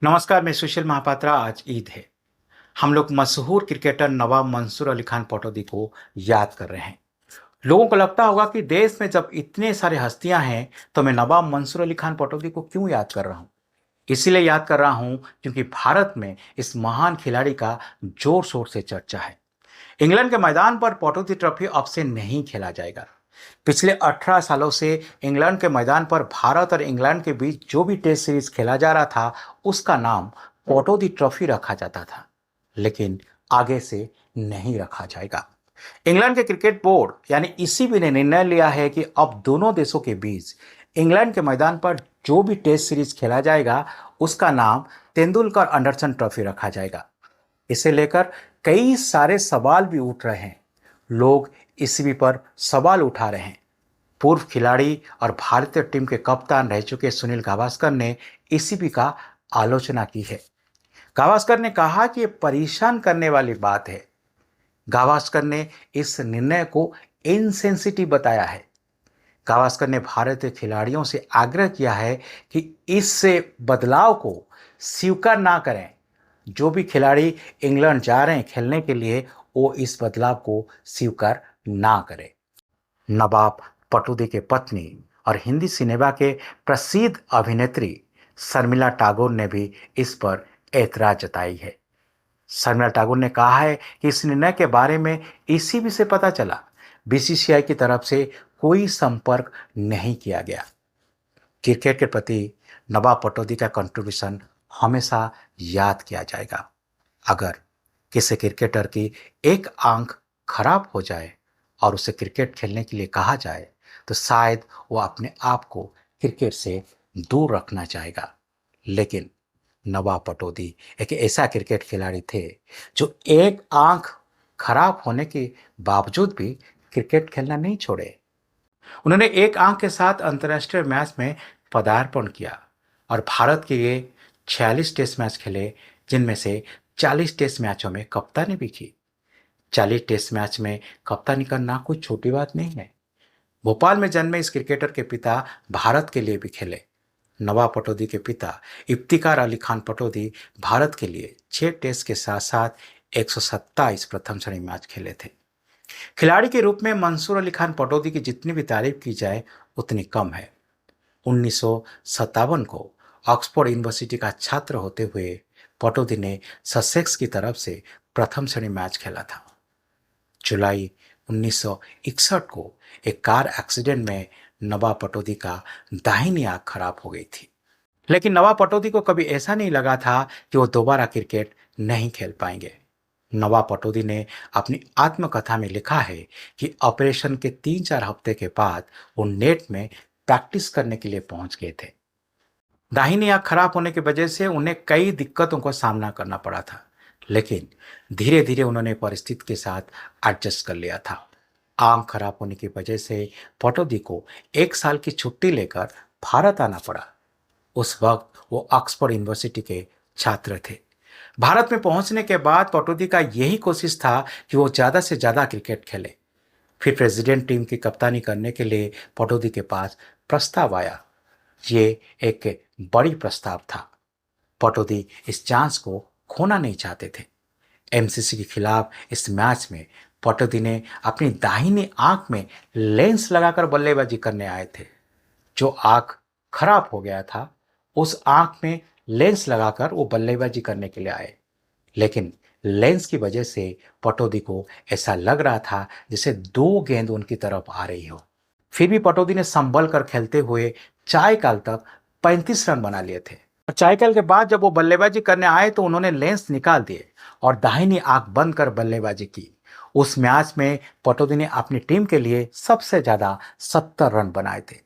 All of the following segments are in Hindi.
नमस्कार, मैं सुशील महापात्रा। आज ईद है। हम लोग मशहूर क्रिकेटर नवाब मंसूर अली खान पटौदी को याद कर रहे हैं। लोगों को लगता होगा कि देश में जब इतने सारे हस्तियां हैं तो मैं नवाब मंसूर अली खान पटौदी को क्यों याद कर रहा हूं। इसीलिए याद कर रहा हूं क्योंकि भारत में इस महान खिलाड़ी का जोर शोर से चर्चा है। इंग्लैंड के मैदान पर पटौदी ट्रॉफी अब से नहीं खेला जाएगा। पिछले 18 सालों से इंग्लैंड के मैदान पर भारत और इंग्लैंड के बीच जो भी टेस्ट सीरीज खेला जा रहा था उसका नाम पटौदी ट्रॉफी रखा जाता था, लेकिन आगे से नहीं रखा जाएगा। इंग्लैंड के क्रिकेट बोर्ड यानी ईसीबी ने निर्णय लिया है कि अब दोनों देशों के बीच इंग्लैंड के मैदान पर जो भी टेस्ट सीरीज खेला जाएगा उसका नाम तेंदुलकर एंडरसन ट्रॉफी रखा जाएगा। इसे लेकर कई सारे सवाल भी उठ रहे हैं। लोग ईसीबी पर सवाल उठा रहे हैं। पूर्व खिलाड़ी और भारतीय टीम के कप्तान रह चुके सुनील गावस्कर ने ईसीबी का आलोचना की है। गावस्कर ने कहा कि ये परेशान करने वाली बात है। गावस्कर ने इस निर्णय को इनसेंसिटिव बताया है। गावस्कर ने भारतीय खिलाड़ियों से आग्रह किया है कि इस बदलाव को स्वीकार ना करें। जो भी खिलाड़ी इंग्लैंड जा रहे हैं खेलने के लिए वो इस बदलाव को स्वीकार ना करें। नवाब पटौदी के पत्नी और हिंदी सिनेमा के प्रसिद्ध अभिनेत्री शर्मिला टैगोर ने भी इस पर ऐतराज जताई है। शर्मिला टैगोर ने कहा है कि इस निर्णय के बारे में ईसीबी से पता चला, बीसीसीआई की तरफ से कोई संपर्क नहीं किया गया। क्रिकेट के प्रति नवाब पटौदी का कंट्रीब्यूशन हमेशा याद किया जाएगा। अगर किसी क्रिकेटर की एक आंख खराब हो जाए और उसे क्रिकेट खेलने के लिए कहा जाए तो शायद वो अपने आप को क्रिकेट से दूर रखना चाहेगा। लेकिन नवाब पटौदी एक ऐसा क्रिकेट खिलाड़ी थे जो एक आंख खराब होने के बावजूद भी क्रिकेट खेलना नहीं छोड़े। उन्होंने एक आंख के साथ अंतर्राष्ट्रीय मैच में पदार्पण किया और भारत के लिए 46 टेस्ट मैच खेले, जिनमें से 40 टेस्ट मैचों में कप्तानी भी की। 40 टेस्ट मैच में कप्तानी करना कोई छोटी बात नहीं है। भोपाल में जन्मे इस क्रिकेटर के पिता भारत के लिए भी खेले। नवाब पटौदी के पिता इफ्तिकार अली खान पटौदी भारत के लिए 6 टेस्ट के साथ साथ 127 प्रथम श्रेणी मैच खेले थे। खिलाड़ी के रूप में मंसूर अली खान पटौदी की जितनी भी तारीफ की जाए उतनी कम है। 1957 को ऑक्सफोर्ड यूनिवर्सिटी का छात्र होते हुए पटौदी ने ससेक्स की तरफ से प्रथम श्रेणी मैच खेला था। जुलाई 1961 को एक कार एक्सीडेंट में नवाब पटौदी का दाहिनी आंख खराब हो गई थी। लेकिन नवाब पटौदी को कभी ऐसा नहीं लगा था कि वो दोबारा क्रिकेट नहीं खेल पाएंगे। नवाब पटौदी ने अपनी आत्मकथा में लिखा है कि ऑपरेशन के 3-4 हफ्ते के बाद वो नेट में प्रैक्टिस करने के लिए पहुंच गए थे। दाहिनी आंख खराब होने की वजह से उन्हें कई दिक्कतों का सामना करना पड़ा था, लेकिन धीरे धीरे उन्होंने परिस्थिति के साथ एडजस्ट कर लिया था। आंख खराब होने की वजह से पटौदी को 1 साल की छुट्टी लेकर भारत आना पड़ा। उस वक्त वो ऑक्सफोर्ड यूनिवर्सिटी के छात्र थे। भारत में पहुंचने के बाद पटौदी का यही कोशिश था कि वो ज्यादा से ज्यादा क्रिकेट खेले। फिर प्रेसिडेंट टीम की कप्तानी करने के लिए पटौदी के पास प्रस्ताव आया। ये एक बड़ी प्रस्ताव था। पटौदी इस चांस को खोना नहीं चाहते थे। एमसीसी के खिलाफ इस मैच में पटौदी ने अपनी दाहिनी आंख में लेंस लगाकर बल्लेबाजी करने आए थे। जो आंख खराब हो गया था उस आंख में लेंस लगाकर वो बल्लेबाजी करने के लिए आए, लेकिन लेंस की वजह से पटौदी को ऐसा लग रहा था जैसे 2 गेंद उनकी तरफ आ रही हो। फिर भी पटौदी ने संभल कर खेलते हुए चायकाल तक 35 रन बना लिए थे। और चायकाल के बाद जब वो बल्लेबाजी करने आए तो उन्होंने लेंस निकाल दिए और दाहिनी आंख बंद कर बल्लेबाजी की। उस मैच में पटौदी ने अपनी टीम के लिए सबसे ज्यादा 70 रन बनाए थे।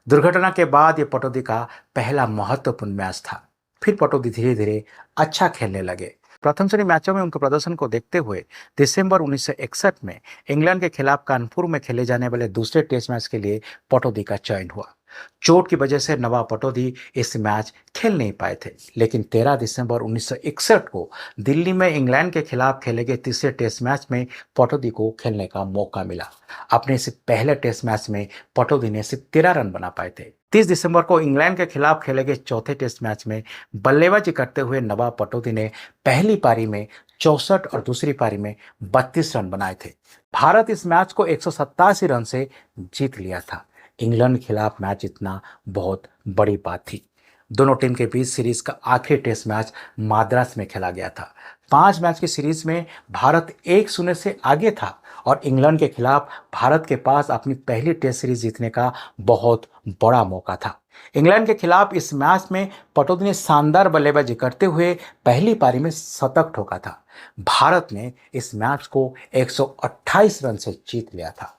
दुर्घटना के बाद यह पटौदी का पहला महत्वपूर्ण मैच था। फिर पटौदी धीरे धीरे अच्छा खेलने लगे। प्रथम श्रेणी मैचों में उनके प्रदर्शन को देखते हुए दिसंबर 1961 में इंग्लैंड के खिलाफ कानपुर में खेले जाने वाले दूसरे टेस्ट मैच के लिए पटौदी का चयन हुआ। चोट की वजह से नवाब पटौदी इस मैच खेल नहीं पाए थे, लेकिन 13 दिसंबर 1961 को दिल्ली में इंग्लैंड के खिलाफ खेले गए तीसरे टेस्ट मैच में पटौदी को खेलने का मौका मिला। अपने इस पहले टेस्ट मैच में पटौदी ने सिर्फ 13 रन बना पाए थे। 30 दिसंबर को इंग्लैंड के खिलाफ खेले गए चौथे टेस्ट मैच में बल्लेबाजी करते हुए नवाब पटौदी ने पहली पारी में 64 और दूसरी पारी में 32 रन बनाए थे। भारत इस मैच को 187 रन से जीत लिया था। इंग्लैंड के खिलाफ मैच जीतना बहुत बड़ी बात थी। दोनों टीम के बीच सीरीज का आखिरी टेस्ट मैच माद्रास में खेला गया था। 5 मैच की सीरीज में भारत 1-0 से आगे था और इंग्लैंड के खिलाफ भारत के पास अपनी पहली टेस्ट सीरीज जीतने का बहुत बड़ा मौका था। इंग्लैंड के खिलाफ इस मैच में पटौदी ने शानदार बल्लेबाजी करते हुए पहली पारी में शतक ठोका था। भारत ने इस मैच को 128 रन से जीत लिया था।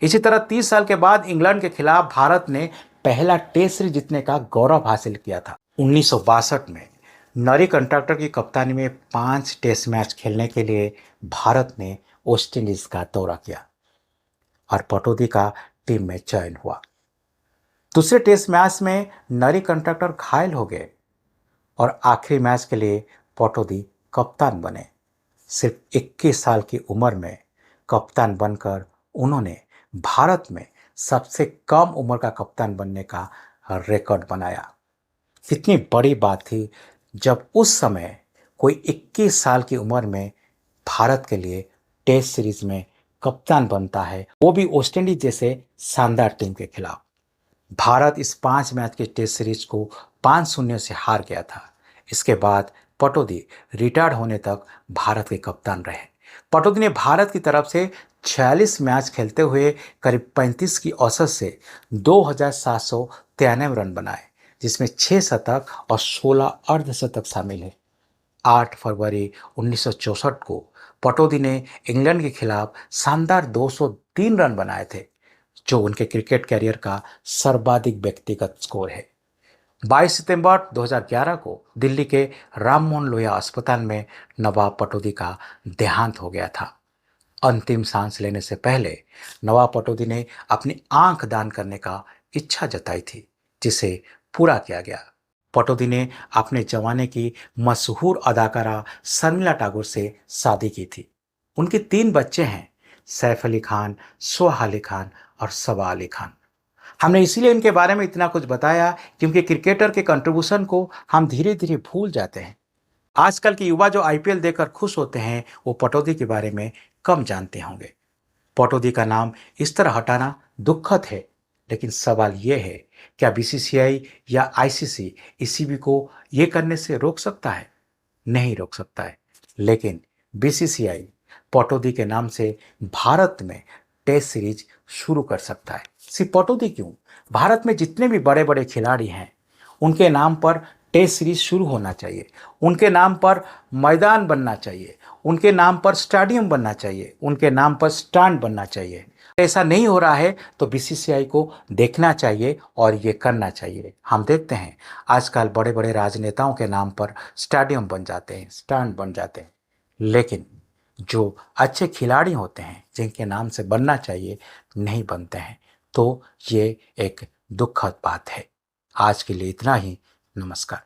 इसी तरह 30 साल के बाद इंग्लैंड के खिलाफ भारत ने पहला टेस्ट सीरीज जीतने का गौरव हासिल किया था। 1962 में नरी कंट्राक्टर की कप्तानी में 5 टेस्ट मैच खेलने के लिए भारत ने वेस्ट इंडीज का दौरा किया और पटौदी का टीम में चयन हुआ। दूसरे टेस्ट मैच में नरी कंट्राक्टर घायल हो गए और आखिरी मैच के लिए पटौदी कप्तान बने। सिर्फ 21 साल की उम्र में कप्तान बनकर उन्होंने भारत में सबसे कम उम्र का कप्तान बनने का रिकॉर्ड बनाया। कितनी बड़ी बात थी जब उस समय कोई 21 साल की उम्र में भारत के लिए टेस्ट सीरीज में कप्तान बनता है, वो भी वेस्ट इंडीज जैसे शानदार टीम के खिलाफ। भारत इस 5 मैच के टेस्ट सीरीज को 5-0 से हार गया था। इसके बाद पटौदी रिटायर्ड होने तक भारत के कप्तान रहे। पटौदी ने भारत की तरफ से 46 मैच खेलते हुए करीब 35 की औसत से 2793 रन बनाए, जिसमें 6 शतक और 16 अर्धशतक शामिल है। 8 फरवरी 1964 को पटौदी ने इंग्लैंड के खिलाफ शानदार 203 रन बनाए थे, जो उनके क्रिकेट कैरियर का सर्वाधिक व्यक्तिगत स्कोर है। 22 सितंबर 2011 को दिल्ली के राममोहन लोहिया अस्पताल में नवाब पटौदी का देहांत हो गया था। अंतिम सांस लेने से पहले नवाब पटौदी ने अपनी आंख दान करने का इच्छा जताई थी, जिसे पूरा किया गया। पटौदी ने अपने जमाने की मशहूर अदाकारा शर्मिला टैगोर से शादी की थी। उनके 3 बच्चे हैं, सैफ अली खान, सोहा अली खान और सबा अली खान। हमने इसीलिए इनके बारे में इतना कुछ बताया क्योंकि क्रिकेटर के कंट्रीब्यूशन को हम धीरे धीरे भूल जाते हैं। आजकल के युवा जो आईपीएल देखकर खुश होते हैं, वो पटौदी के बारे में कम जानते होंगे। पटौदी का नाम इस तरह हटाना दुखद है, लेकिन सवाल यह है, क्या बीसीसीआई या आईसीसी ईसीबी को ये करने से रोक सकता है? नहीं रोक सकता है, लेकिन बीसीसीआई पटौदी के नाम से भारत में टेस्ट सीरीज शुरू कर सकता है। सिर्फ पटौदी क्यों, भारत में जितने भी बड़े बड़े खिलाड़ी हैं, उनके नाम पर टेस्ट सीरीज शुरू होना चाहिए। उनके नाम पर मैदान बनना चाहिए, उनके नाम पर स्टेडियम बनना चाहिए, उनके नाम पर स्टैंड बनना चाहिए। ऐसा नहीं हो रहा है तो बीसीसीआई को देखना चाहिए और ये करना चाहिए। हम देखते हैं आजकल बड़े बड़े राजनेताओं के नाम पर स्टेडियम बन जाते हैं, स्टैंड बन जाते हैं, लेकिन जो अच्छे खिलाड़ी होते हैं जिनके नाम से बनना चाहिए, नहीं बनते हैं। तो ये एक दुखद बात है। आज के लिए इतना ही। नमस्कार।